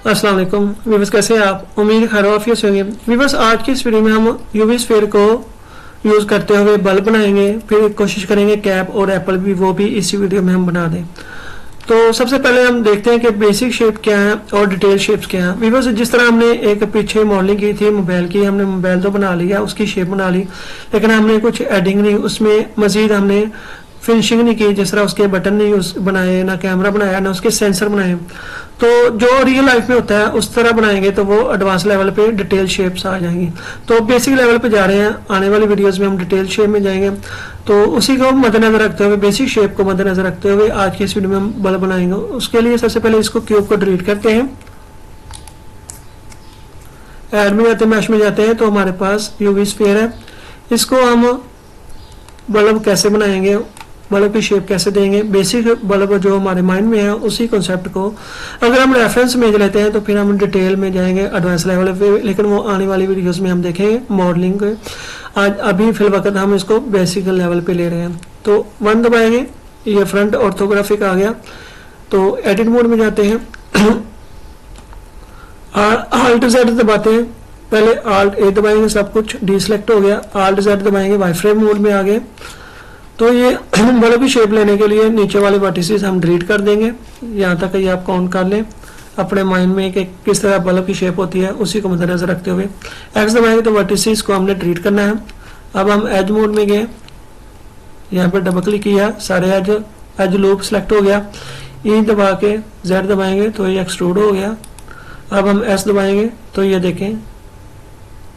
अस्सलाम वालेकुम व्यूवर्स, कैसे हैं आप? उम्मीद खैर आफियत से होंगे। व्यूवर्स, आज की इस वीडियो में हम यूवी स्फीयर को यूज़ करते हुए बल्ब बनाएंगे, फिर कोशिश करेंगे कैप और एप्पल भी वो भी इसी वीडियो में हम बना दें। तो सबसे पहले हम देखते हैं कि बेसिक शेप क्या है और डिटेल शेप्स क्या है। व्यूवर्स, जिस तरह हमने एक पीछे मॉडलिंग की थी मोबाइल की, हमने मोबाइल तो बना लिया, उसकी शेप बना ली, लेकिन हमने कुछ एडिंग नहीं, उसमें मजीद हमने फिनिशिंग नहीं की। जिस तरह उसके बटन नहीं बनाए, ना कैमरा बनाया, ना उसके सेंसर बनाए। तो जो रियल लाइफ में होता है उस तरह बनाएंगे तो वो एडवांस लेवल पे डिटेल शेप्स आ जाएंगी। तो बेसिक लेवल पे जा रहे हैं, आने वाली वीडियोस में हम डिटेल शेप में जाएंगे। तो उसी को मद्देनजर रखते हुए, बेसिक शेप को मद्देनजर रखते हुए आज की इस वीडियो में हम बल्ब बनाएंगे। उसके लिए सबसे पहले इसको क्यूब को डिलीट करते हैं, ऐड में जाते हैं, मैश में जाते हैं, तो हमारे पास यूवी स्फीयर है। इसको हम बल्ब कैसे बनाएंगे, बल्ब की शेप कैसे देंगे, बेसिक बल्ब जो हमारे माइंड में है उसी कॉन्सेप्ट को अगर हम रेफरेंस में लेते हैं तो फिर हम डिटेल में जाएंगे एडवांस लेवल पे, लेकिन वो आने वाली वीडियोस में हम देखेंगे मॉडलिंग के। आज अभी फिल वक्त हम इसको बेसिक लेवल पे ले रहे हैं। तो 1 दबाएंगे, ये फ्रंट ऑर्थोग्राफिक आ गया। तो एडिट मोड में जाते हैं, Alt Z दबाते हैं, पहले Alt A दबाएंगे, सब कुछ डीसेलेक्ट हो गया। Alt Z दबाएंगे, वाई फ्रेम मोड में आ गए। तो ये बल्ब की शेप लेने के लिए नीचे वाले वर्टिसेस हम डिलीट कर देंगे। यहाँ तक ये आप काउंट कर लें अपने माइंड में कि किस तरह बल्ब की शेप होती है, उसी को मद्देनजर रखते हुए एक्स दबाएंगे तो वर्टिसेस को हमने डिलीट करना है। अब हम एज मोड में गए, यहाँ पर डबल क्लिक किया, सारे एज लूप सेलेक्ट हो गया। ई दबा के जेड दबाएंगे तो ये एक्सट्रूड हो गया। अब हम एस दबाएंगे तो ये देखें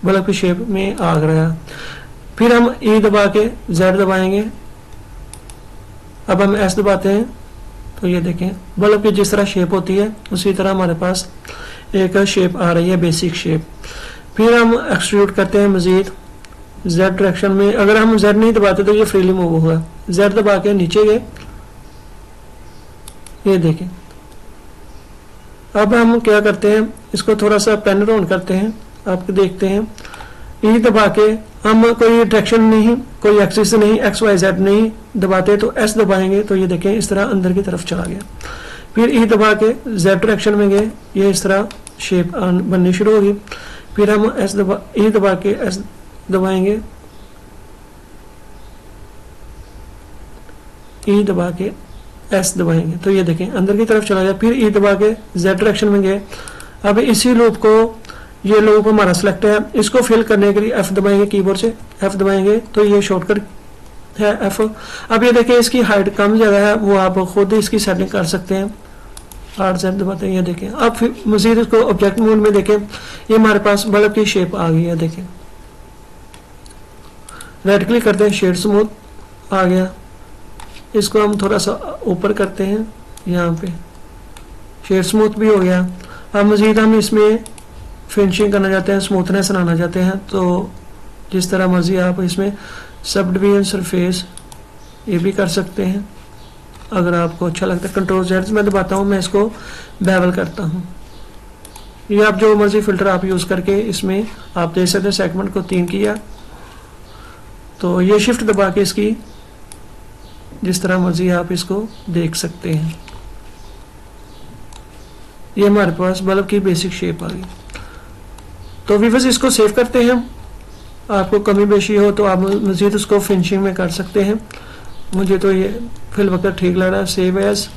बल्ब की शेप में आ गया। फिर हम ई दबा के जेड दबाएंगे, अब हम एस दबाते हैं तो ये देखें बल्ब की जिस तरह शेप होती है उसी तरह हमारे पास एक शेप आ रही है, बेसिक शेप। फिर हम एक्सट्रूड करते हैं मजीद जेड डायरेक्शन में। अगर हम जेड नहीं दबाते तो ये फ्रीली मूव होगा। जेड दबा के नीचे गए, ये देखें। अब हम क्या करते हैं, इसको थोड़ा सा पेन राउंड करते हैं, आप देखते हैं। ई दबा के हम कोई डायरेक्शन नहीं, कोई एक्सिस नहीं, एक्स वाई जेड नहीं दबाते तो एस दबाएंगे तो ये देखें इस तरह अंदर की तरफ चला गया। फिर ई दबा के जेड डायरेक्शन में गए, ये इस तरह शेप बननी शुरू होगी। फिर हम एस दबा ई दबा के एस दबाएंगे, ई दबा के एस दबाएंगे तो ये देखें अंदर की तरफ चला गया। फिर ई दबा के जेड डायरेक्शन में गए। अब इसी लूप को, ये लूप हमारा सिलेक्ट है, इसको फिल करने के लिए एफ दबाएंगे, कीबोर्ड से एफ दबाएंगे तो ये शॉर्टकट है एफ। अब ये देखिए इसकी हाइट कम जगह है, वो आप खुद ही इसकी सेटिंग कर सकते हैं। Alt Z दबाते हैं, ये देखें। अब फिर मजीद इसको ऑब्जेक्ट मोड में देखें, ये हमारे पास बल्ब की शेप आ गई है, देखें। राइट क्लिक करते हैं, शेड स्मूथ आ गया। इसको हम थोड़ा सा ऊपर करते हैं, यहाँ पे शेड स्मूथ भी हो गया। अब मजीद हम इसमें फिनिशिंग करना चाहते हैं, स्मूथनेस लाना चाहते हैं, तो जिस तरह मर्जी आप इसमें सब डिवीजन सरफेस ये भी कर सकते हैं अगर आपको अच्छा लगता है। कंट्रोल जेड मैं दबाता हूँ, मैं इसको बेवल करता हूँ। ये आप जो मर्जी फिल्टर आप यूज करके इसमें आप देख सकते हैं। सेगमेंट को 3 किया तो ये शिफ्ट दबा के इसकी जिस तरह मर्जी आप इसको देख सकते हैं। ये हमारे पास बल्ब की बेसिक शेप आ गई। तो व्यूअर्स, इसको सेव करते हैं। आपको कमी बेशी हो तो आप मजीद उसको फिनिशिंग में कर सकते हैं। मुझे तो ये फिल वक्त ठीक लग रहा है। सेव एज,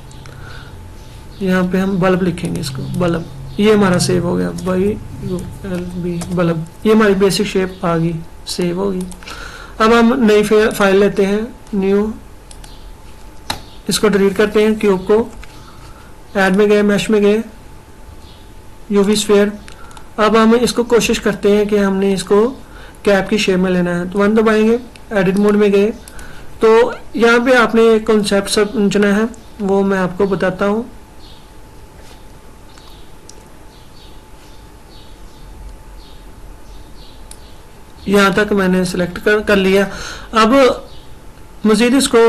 यहाँ पे हम बल्ब लिखेंगे, इसको बल्ब, ये हमारा सेव हो गया, BULB बल्ब। ये हमारी बेसिक शेप आ गई, सेव होगी। अब हम नई फाइल लेते हैं, न्यू, इसको डिलीट करते हैं, क्यूब को ऐड में गए, मैश में गए, यूवी स्फीयर। अब हम इसको कोशिश करते हैं कि हमने इसको कैप की शेप में लेना है। तो 1 दबाएंगे, एडिट मोड में गए, तो यहाँ पे आपने एक कॉन्सेप्ट समझना है, वो मैं आपको बताता हूँ। यहाँ तक मैंने सिलेक्ट कर लिया। अब मजीद इसको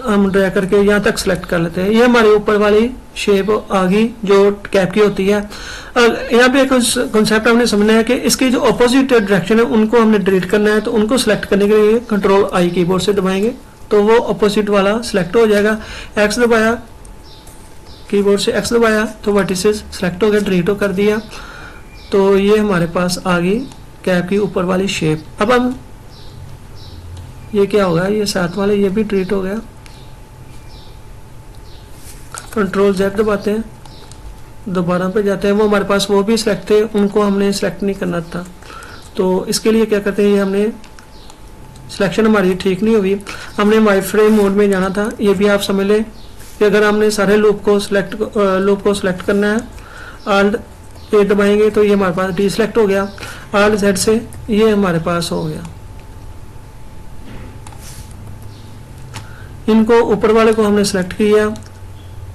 हम ड्रैग करके यहाँ तक सिलेक्ट कर लेते हैं। ये हमारी ऊपर वाली शेप आ गई जो कैप की होती है। यहाँ पे एक कॉन्सेप्ट हमने समझना है कि इसकी जो अपोजिट डायरेक्शन है उनको हमने डिलीट करना है। तो उनको सिलेक्ट करने के लिए कंट्रोल आई कीबोर्ड से दबाएंगे तो वो अपोजिट वाला सिलेक्ट हो जाएगा। एक्स दबाया, कीबोर्ड से एक्स दबाया तो वर्टिसेस सेलेक्ट हो गया, डिलीट हो कर दिया। तो ये हमारे पास आ गई कैप की ऊपर वाली शेप। अब हम ये क्या होगा, ये साथ वाले ये भी डिलीट हो गया। कंट्रोल Z दबाते हैं, दोबारा पे जाते हैं, वो हमारे पास वो भी सिलेक्ट थे, उनको हमने सिलेक्ट नहीं करना था। तो इसके लिए क्या करते हैं, ये हमने सिलेक्शन हमारी ठीक नहीं हुई, हमने वाई फ्रेम मोड में जाना था। ये भी आप समझ लें कि अगर हमने सारे लूप को सिलेक्ट करना है, Alt A दबाएंगे तो ये हमारे पास डी सिलेक्ट हो गया, Alt Z से ये हमारे पास हो गया। इनको ऊपर वाले को हमने सिलेक्ट किया,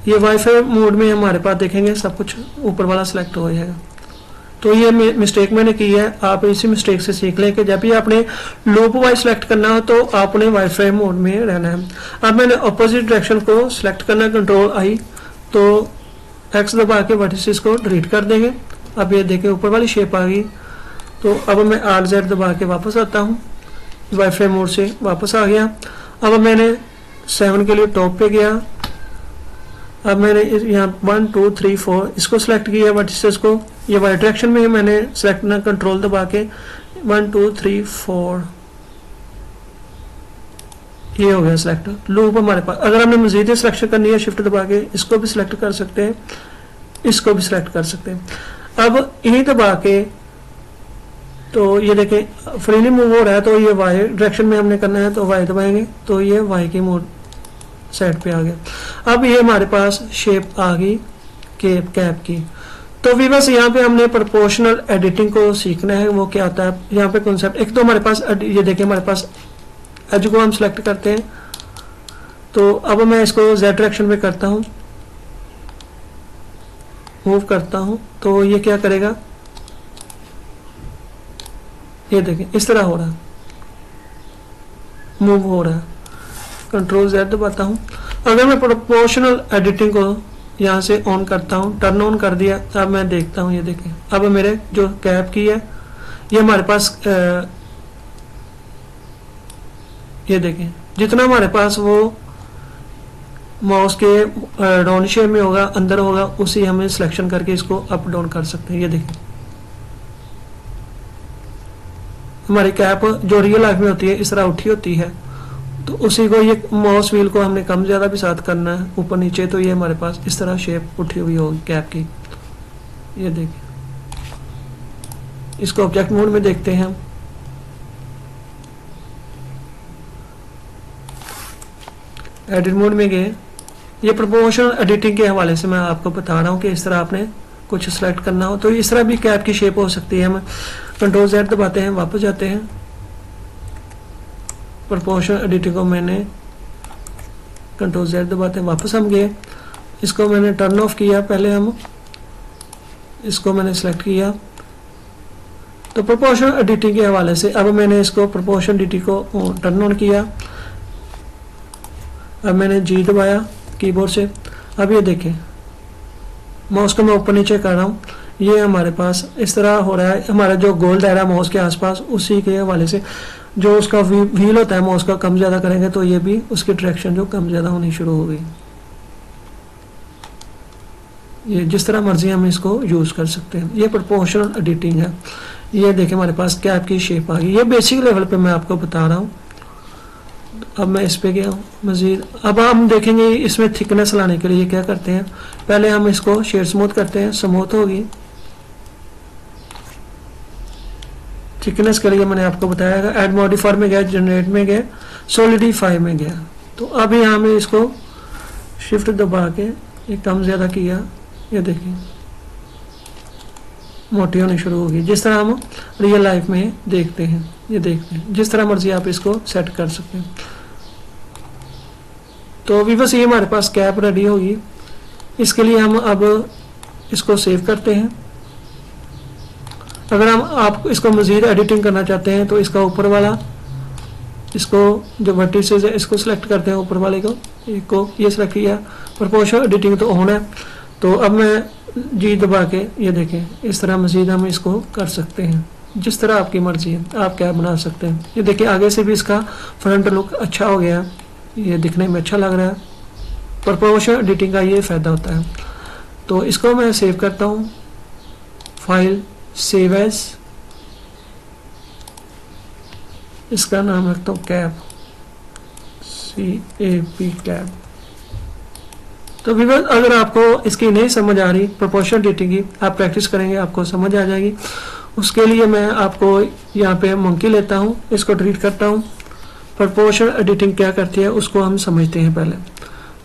ये वाईफाई मोड में हमारे पास देखेंगे सब कुछ ऊपर वाला सिलेक्ट हो जाएगा। तो ये मिस्टेक मैंने की है, आप इसी मिस्टेक से सीख लें कि जब भी आपने लूप वाइज सेलेक्ट करना हो तो आपने वाईफाई मोड में रहना है। अब मैंने अपोजिट डायरेक्शन को सिलेक्ट करना, कंट्रोल आई, तो एक्स दबा के वर्टिसेस को डिलीट कर देंगे। अब ये देखें ऊपर वाली शेप आ गई। तो अब मैं Alt Z दबा के वापस आता हूँ, वाईफाई मोड से वापस आ गया। अब मैंने 7 के लिए टॉप पे गया, अब मैंने यहाँ 1 2 3 4 इसको सिलेक्ट किया वर्टिसेस को, ये वाई डायरेक्शन में मैंने सेलेक्ट करना, कंट्रोल दबा के 1 2 3 4 ये हो गया सिलेक्ट। लूप हमारे पास, अगर हमने मजीद सिलेक्शन करनी है शिफ्ट दबा के इसको भी सिलेक्ट कर सकते हैं, इसको भी सिलेक्ट कर सकते हैं। अब यही दबा के तो ये देखें फ्रीली मूव हो रहा है, तो ये वाई डायरेक्शन में हमने करना है तो वाई दबाएंगे तो ये वाई की मोड साइड पे आ गया। अब ये हमारे पास शेप आ गई कैप की। तो वीवर्स यहाँ पे हमने प्रोपोर्शनल एडिटिंग को सीखना है, वो क्या आता है यहाँ पे कॉन्सेप्ट। एक तो हमारे पास ये देखिए हमारे पास एज को हम सेलेक्ट करते हैं, तो अब मैं इसको Z डायरेक्शन में करता हूँ, मूव करता हूँ, तो ये क्या करेगा, ये देखें इस तरह हो रहा है, मूव हो रहा है। कंट्रोल Z दबाता हूँ। अगर मैं प्रोपोर्शनल एडिटिंग को यहाँ से ऑन करता हूँ, टर्न ऑन कर दिया, तो अब मैं देखता हूँ, ये देखें अब मेरे जो कैप की है ये हमारे पास ये देखें जितना हमारे पास वो माउस के डाउन शेप में होगा, अंदर होगा, उसी हमें सिलेक्शन करके इसको अप डाउन कर सकते हैं। ये देखें हमारी कैप जो रियल लाइफ में होती है इस तरह उठी होती है, तो उसी को ये माउस व्हील को हमने कम ज्यादा भी साथ करना है ऊपर नीचे, तो ये हमारे पास इस तरह शेप उठी हुई होगी कैप की। ये देखिए इसको ऑब्जेक्ट मोड में देखते हैं हम। एडिट मोड में गए, ये प्रोपोर्शनल एडिटिंग के हवाले से मैं आपको बता रहा हूँ कि इस तरह आपने कुछ सेलेक्ट करना हो तो इस तरह भी कैप की शेप हो सकती है। हम कंट्रोल Z दबाते हैं, वापस जाते हैं, प्रोपोर्शनल एडिटिंग को मैंने कंट्रोल Z दबाते हैं, वापस हम गए, इसको मैंने टर्न ऑफ किया, पहले हम इसको मैंने सेलेक्ट किया, तो प्रोपोर्शनल एडिटिंग के हवाले से अब मैंने इसको प्रोपोर्शनल एडिटिंग को टर्न ऑन किया। अब मैंने G दबाया कीबोर्ड से, अब ये देखें माउस को मैं ऊपर नीचे कर रहा हूँ, ये हमारे पास इस तरह हो रहा है। हमारा जो गोल दायरा माउस के आसपास, उसी के हवाले से जो उसका व्हील होता है माउस का कम ज्यादा करेंगे तो ये भी उसकी डायरेक्शन जो कम ज्यादा होनी शुरू हो गई। ये जिस तरह मर्जी हम इसको यूज कर सकते हैं, ये प्रोपोर्शनल एडिटिंग है। ये देखें हमारे पास कैप की शेप आ गई, ये बेसिक लेवल पे मैं आपको बता रहा हूँ। अब मैं इस पे गया हूँ मजीद, अब हम देखेंगे इसमें थिकनेस लाने के लिए क्या करते हैं, पहले हम इसको शेड स्मूथ करते हैं, स्मूथ होगी। थिकनेस के लिए मैंने आपको बताया, ऐड मॉडिफायर में गया, जनरेट में गया, सॉलिडिफाई में गया, तो अब यहाँ में इसको शिफ्ट दबा के ये कम ज्यादा किया, ये देखिए मोटी होनी शुरू होगी, जिस तरह हम रियल लाइफ में देखते हैं। ये देखते हैं जिस तरह मर्जी आप इसको सेट कर सकते हैं। तो अभी बस ये हमारे पास कैप रेडी होगी। इसके लिए हम अब इसको सेव करते हैं। अगर हम आप इसको मजीद एडिटिंग करना चाहते हैं तो इसका ऊपर वाला, इसको जो वर्टिसेस है इसको सिलेक्ट करते हैं, ऊपर वाले को, एक को ये सिलेक्ट किया, प्रोपोर्शनल एडिटिंग तो ऑन है। तो अब मैं जी दबा के ये देखें इस तरह मजीद हम इसको कर सकते हैं, जिस तरह आपकी मर्जी है आप क्या बना सकते हैं। ये देखिए आगे से भी इसका फ्रंट लुक अच्छा हो गया, ये दिखने में अच्छा लग रहा है। प्रोपोर्शनल एडिटिंग का ये फायदा होता है। तो इसको मैं सेव करता हूँ, फाइल सेव एज, इसका नाम रखता हूँ कैप, CAP कैप। तो व्यूअर्स अगर आपको इसकी नहीं समझ आ रही प्रोपोर्शनल एडिटिंग की, आप प्रैक्टिस करेंगे आपको समझ आ जाएगी। उसके लिए मैं आपको यहाँ पे मंकी लेता हूँ, इसको डिलीट करता हूँ। प्रोपोर्शनल एडिटिंग क्या करती है उसको हम समझते हैं। पहले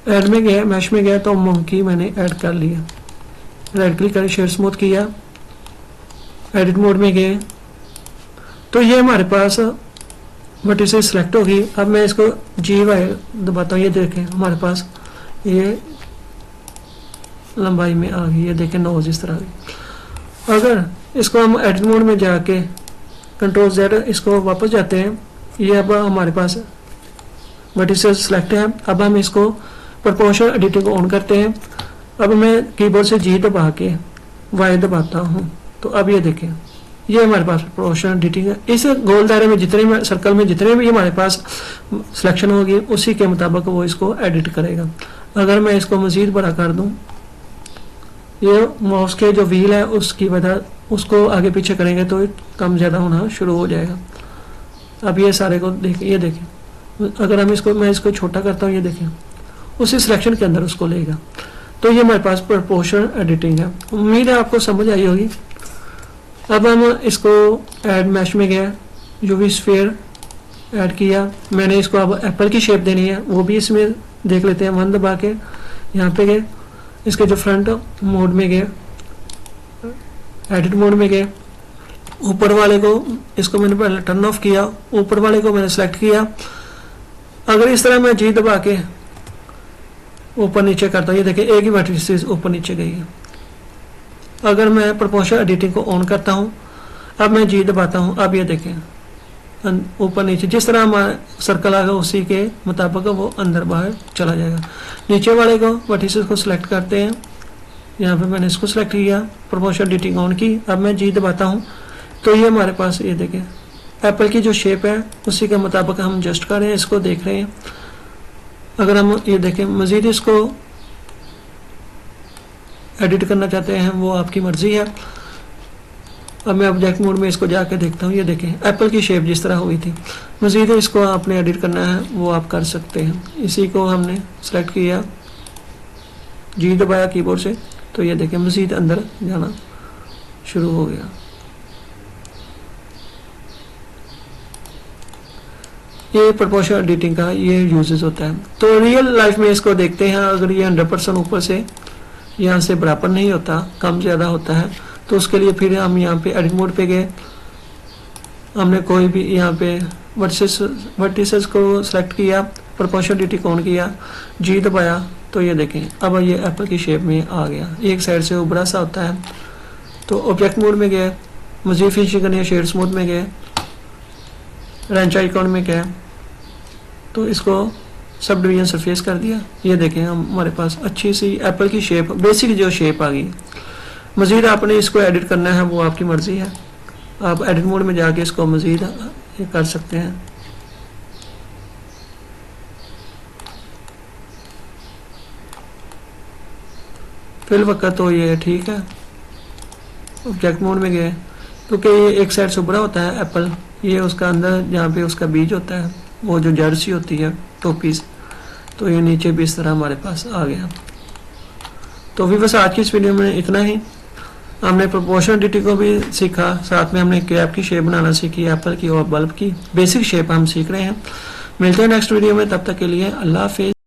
ऐड में गया, मैश में गया तो मंकी मैंने ऐड कर लिया, राइट क्लिक करें, शेयर स्मूथ किया, एडिट मोड में गए तो ये हमारे पास वर्टिसेस सिलेक्ट होगी। अब मैं इसको GY दबाता हूँ, ये देखें हमारे पास ये लंबाई में आ गई, ये देखें नोज इस तरह की। अगर इसको हम एडिट मोड में जाके कंट्रोल Z इसको वापस जाते हैं, ये अब हमारे पास वर्टिसेस सिलेक्ट है। अब हम इसको प्रोपोर्शनल एडिटिंग को ऑन करते हैं। अब मैं कीबोर्ड से G दबा के Y दबाता हूँ, तो अब ये देखें ये हमारे पास प्रोपोर्शनल एडिटिंग है। इस गोल दायरे में जितने सर्कल में जितने भी हमारे पास सिलेक्शन होगी उसी के मुताबिक वो इसको एडिट करेगा। अगर मैं इसको मजीद बड़ा कर दूं, ये माउस के जो व्हील है उसकी वजह उसको आगे पीछे करेंगे तो कम ज़्यादा होना शुरू हो जाएगा। अब ये सारे को देखें, ये देखें अगर हम इसको मैं इसको छोटा करता हूँ, ये देखें उसी सिलेक्शन के अंदर उसको लेगा। तो ये हमारे पास प्रोपोर्शनल एडिटिंग है। उम्मीद है आपको समझ आई होगी। अब हम इसको ऐड मैश में गया, UV स्फीयर ऐड किया, मैंने इसको अब एप्पल की शेप देनी है, वो भी इसमें देख लेते हैं। 1 दबा के यहाँ पे गए, इसके जो फ्रंट मोड में गए, एडिट मोड में गए, ऊपर वाले को इसको मैंने पहले टर्न ऑफ किया, ऊपर वाले को मैंने सेलेक्ट किया। अगर इस तरह मैं G दबा के ऊपर नीचे करता हूँ, ये देखिए एक ही वर्टिसेस ऊपर नीचे गई है। अगर मैं प्रोपोर्शनल एडिटिंग को ऑन करता हूँ, अब मैं G दबाता हूँ, अब ये देखें ऊपर नीचे जिस तरह हमारा सर्कल आएगा उसी के मुताबिक वो अंदर बाहर चला जाएगा। नीचे वाले को वर्टिसेस को सिलेक्ट करते हैं, यहाँ पे मैंने इसको सिलेक्ट किया, प्रोपोर्शनल एडिटिंग ऑन की। अब मैं G दबाता हूँ तो ये हमारे पास ये देखें एप्पल की जो शेप है उसी के मुताबिक हम एडजस्ट कर रहे हैं, इसको देख रहे हैं। अगर हम ये देखें मज़ीद इसको एडिट करना चाहते हैं वो आपकी मर्जी है। अब मैं ऑब्जेक्ट मोड में इसको जाके देखता हूँ, ये देखें एप्पल की शेप जिस तरह हुई थी। मज़ीद इसको आपने एडिट करना है वो आप कर सकते हैं। इसी को हमने सेलेक्ट किया, G दबाया कीबोर्ड से, तो ये देखें मज़ीद अंदर जाना शुरू हो गया। ये प्रोपोर्शनल एडिटिंग का ये यूजेस होता है। तो रियल लाइफ में इसको देखते हैं, अगर ये 100% ऊपर से यहाँ से बराबर नहीं होता, कम ज़्यादा होता है, तो उसके लिए फिर हम यहाँ पे एडिट मोड पे गए, हमने कोई भी यहाँ पे वर्टिसेस को सिलेक्ट किया, प्रोपोर्शनल एडिटिंग ऑन किया, G दबाया, तो ये देखें अब ये एप्पल की शेप में आ गया। एक साइड से उभरा सा होता है। तो ऑब्जेक्ट मोड में गए, मज़ीद फिनिशिंग करनी है, शेड स्मूथ में गए, रेंच आइकॉन में गए, तो इसको सब डिवीजन सरफेस कर दिया। ये देखें हमारे पास अच्छी सी एप्पल की शेप, बेसिक जो शेप आ गई। मज़ीद आपने इसको एडिट करना है वो आपकी मर्ज़ी है, आप एडिट मोड में जाके इसको मज़ीद ये कर सकते हैं। फिल वक्त तो ये ठीक है। ऑब्जेक्ट मोड में गए, क्योंकि ये एक साइड से उभरा होता है एप्पल, ये उसका अंदर जहाँ पे उसका बीज होता है, वो जो जड़ सी होती है टोपीस, तो ये नीचे भी इस तरह हमारे पास आ गया। तो भी बस आज की इस वीडियो में इतना ही। हमने प्रोपोर्शनल एडिटिंग को भी सीखा, साथ में हमने कैप की शेप बनाना सीखी, एप्पल की और बल्ब की बेसिक शेप हम सीख रहे हैं। मिलते हैं नेक्स्ट वीडियो में, तब तक के लिए अल्लाह हाफिज़।